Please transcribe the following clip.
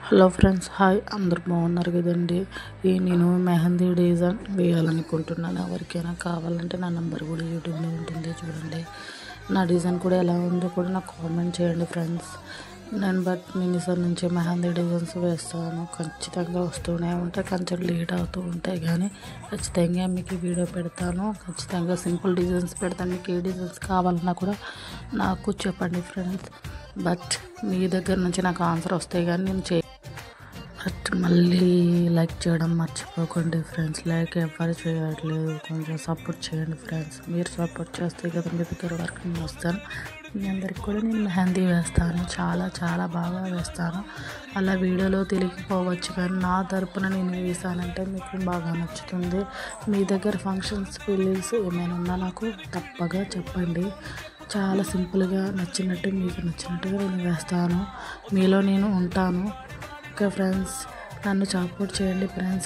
Hello friends, hi. అందరు బాగున్నారు కదండి. నేను మెహందీ డిజైన్ వేయాలనుకుంటున్నాను. ఎవరికైనా కావాలంటే నా నెంబర్ కూడా యూట్యూబ్లో ఉంటుంది, చూడండి. నా డిజైన్ కూడా ఎలా ఉందో కూడా నాకు కామెంట్ చేయండి ఫ్రెండ్స్. నేను ఈసారి నుంచి మెహందీ డిజైన్స్ వేస్తాను. ఖచ్చితంగా వస్తూనే ఉంటాయి, కొంచెం లేట్ అవుతూ ఉంటాయి, కానీ ఖచ్చితంగా మీకు ఈ వీడియో పెడతాను. ఖచ్చితంగా సింపుల్ డిజైన్స్ పెడతాను. మీకు ఏ డిజైన్స్ కావాలన్నా కూడా నాకు చెప్పండి ఫ్రెండ్స్. బట్ మీ దగ్గర నుంచి నాకు ఆన్సర్ వస్తాయి, కానీ నేను బట్ మళ్ళీ లైక్ చేయడం మర్చిపోకండి ఫ్రెండ్స్. లైక్ ఎవరు చేయట్లేదు, కొంచెం సపోర్ట్ చేయండి ఫ్రెండ్స్. మీరు సపోర్ట్ చేస్తే కదా మీ దగ్గర వరకు నేను వస్తాను. మీ అందరికి కూడా నేను మెహందీ వేస్తాను, చాలా చాలా బాగా వేస్తాను. అలా వీడియోలో తెలియకపోవచ్చు, కానీ నా తరపున నేను వేసానంటే మీకు బాగా నచ్చుతుంది. మీ దగ్గర ఫంక్షన్స్, పెళ్ళిల్స్ ఏమైనా ఉన్నా నాకు తప్పగా చెప్పండి. చాలా సింపుల్గా నచ్చినట్టు, మీకు నచ్చినట్టుగా నేను వేస్తాను. మీలో నేను ఉంటాను. ఓకే ఫ్రెండ్స్, నన్ను సపోర్ట్ చేయండి ఫ్రెండ్స్.